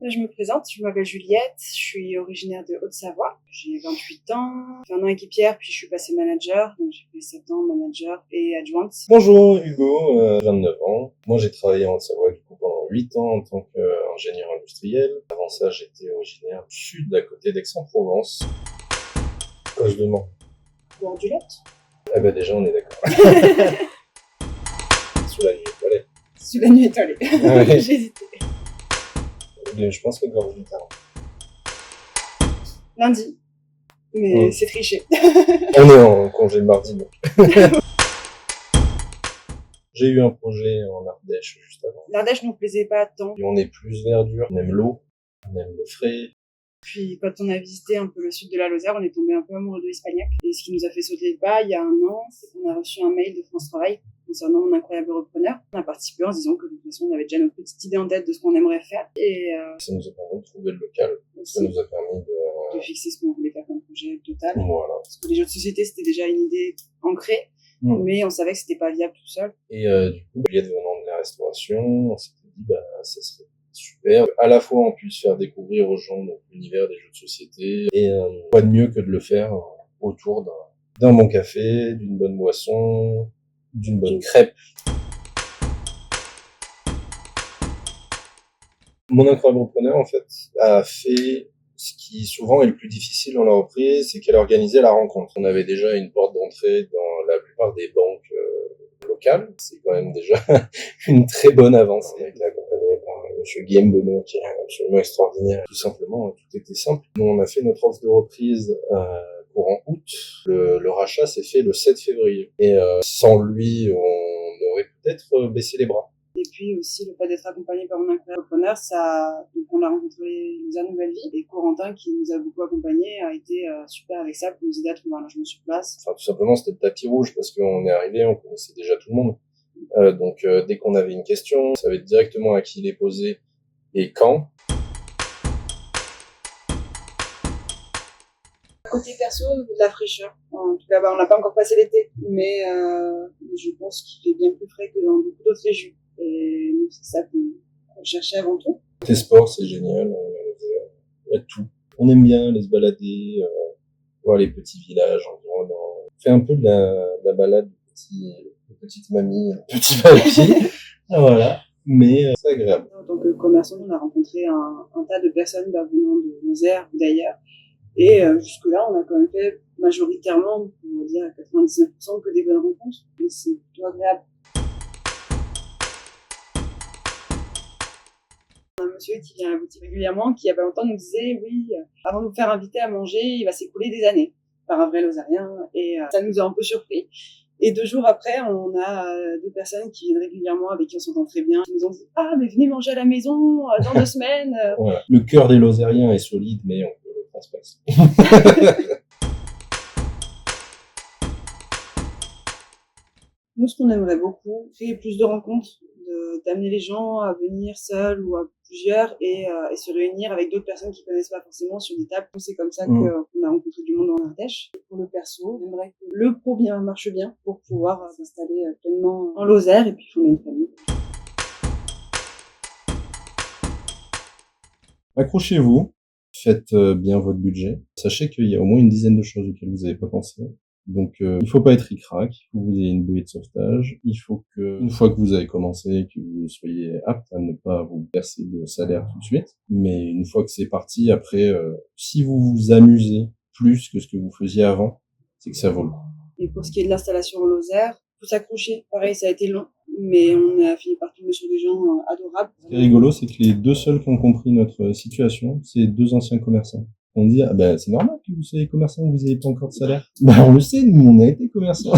Je me présente, je m'appelle Juliette, je suis originaire de Haute-Savoie. J'ai 28 ans, j'ai fait un an équipière, puis je suis passée manager, donc j'ai fait 7 ans manager et adjointe. Bonjour Hugo, 29 ans. Moi j'ai travaillé en Haute-Savoie du coup pendant 8 ans en tant qu'ingénieur industriel. Avant ça j'étais originaire du sud, à côté d'Aix-en-Provence. Cause de Mans. Bordulette. Eh ben déjà on est d'accord. Sous la nuit étoilée. Sous la nuit étoilée. Ah ouais. J'ai hésité. Je pense que gorge du talent. Lundi. Mais c'est triché. On est en congé le mardi donc. J'ai eu un projet en Ardèche juste avant. L'Ardèche nous plaisait pas tant. Et on est plus verdure, on aime l'eau, on aime le frais. Puis quand on a visité un peu le sud de la Lozère, on est tombé un peu amoureux de l'Espagnac. Et ce qui nous a fait sauter le pas il y a un an, c'est qu'on a reçu un mail de France Travail concernant Mon Incroyable Repreneur. On a participé en se disant que de toute façon on avait déjà notre petite idée en tête de ce qu'on aimerait faire. Et ça nous a permis de trouver le local. Ça nous a permis de fixer ce qu'on voulait faire comme projet total. Voilà. Parce que les jeux de société c'était déjà une idée ancrée, mais on savait que c'était pas viable tout seul. Et du coup, Juliette venant de la restauration, on s'était dit ça serait super. À la fois on puisse faire découvrir aux gens donc, l'univers des jeux de société et quoi de mieux que de le faire autour d'un bon café, d'une bonne boisson, d'une bonne crêpe. Mon incroyable repreneur, en fait, a fait ce qui souvent est le plus difficile dans la reprise, c'est qu'elle a organisé la rencontre. On avait déjà une porte d'entrée dans la plupart des banques locales. C'est quand même déjà une très bonne avancée. On a été accompagné par monsieur Guillaume Bonneau, qui est absolument extraordinaire. Tout simplement, tout était simple. Nous, on a fait notre offre de reprise courant août. Le rachat s'est fait le 7 février. Et sans lui, on aurait peut-être baissé les bras. Et puis aussi, le fait d'être accompagné par Mon Incroyable Repreneur, donc on a rencontré Lisa Nouvelle Vie. Et Corentin, qui nous a beaucoup accompagnés, a été super avec ça pour nous aider à trouver un logement sur place. Enfin, tout simplement, c'était le tapis rouge parce qu'on est arrivé, on connaissait déjà tout le monde. Donc, dès qu'on avait une question, on savait directement à qui les poser et quand. Côté perso, de la fraîcheur. En tout cas, on n'a pas encore passé l'été, mais je pense qu'il fait bien plus frais que dans beaucoup d'autres régions. Et nous, c'est ça qu'on cherchait avant tout. Côté sport, c'est génial. Il y a tout. On aime bien aller se balader, voir les petits villages environnants. On fait un peu de la balade de petite mamie, petit papy. Voilà. Mais c'est agréable. En tant que commerçant, on a rencontré un tas de personnes venant de Lozère ou d'ailleurs. Et jusque-là, on a quand même fait majoritairement, on va dire à 99%, que des bonnes rencontres. Et c'est plutôt agréable. On a un monsieur qui vient à la boutique régulièrement, qui il y a pas longtemps nous disait, oui, avant de nous faire inviter à manger, il va s'écouler des années par un vrai Lozérien. Et ça nous a un peu surpris. Et 2 jours après, on a 2 personnes qui viennent régulièrement, avec qui on s'entend très bien, qui nous ont dit « Ah, mais venez manger à la maison dans 2 semaines !» Voilà. Le cœur des Lozériens est solide, mais on peut le transpercer. Nous, ce qu'on aimerait beaucoup, c'est plus de rencontres, d'amener les gens à venir seuls ou à plusieurs et se réunir avec d'autres personnes qui connaissent pas forcément sur des tables. C'est comme ça qu'on a rencontré du monde en Ardèche. Pour le perso, on aimerait que le pro marche bien pour pouvoir s'installer pleinement en Lozère et puis fonder une famille. Accrochez-vous, faites bien votre budget. Sachez qu'il y a au moins une dizaine de choses auxquelles vous n'avez pas pensé. Donc, il faut pas être ric-rac, il faut que vous ayez une bouée de sauvetage. Il faut que, une fois que vous avez commencé, que vous soyez apte à ne pas vous verser de salaire tout de suite. Mais une fois que c'est parti, après, si vous vous amusez plus que ce que vous faisiez avant, c'est que ça vaut le coup. Et pour ce qui est de l'installation en Lozère, faut s'accrocher. Pareil, ça a été long, mais on a fini par tomber sur des gens adorables. Ce qui est rigolo, c'est que les 2 seuls qui ont compris notre situation, c'est 2 anciens commerçants. On dit, c'est normal que vous soyez commerçant, que vous n'ayez pas encore de salaire. On le sait, nous, on a été commerçants.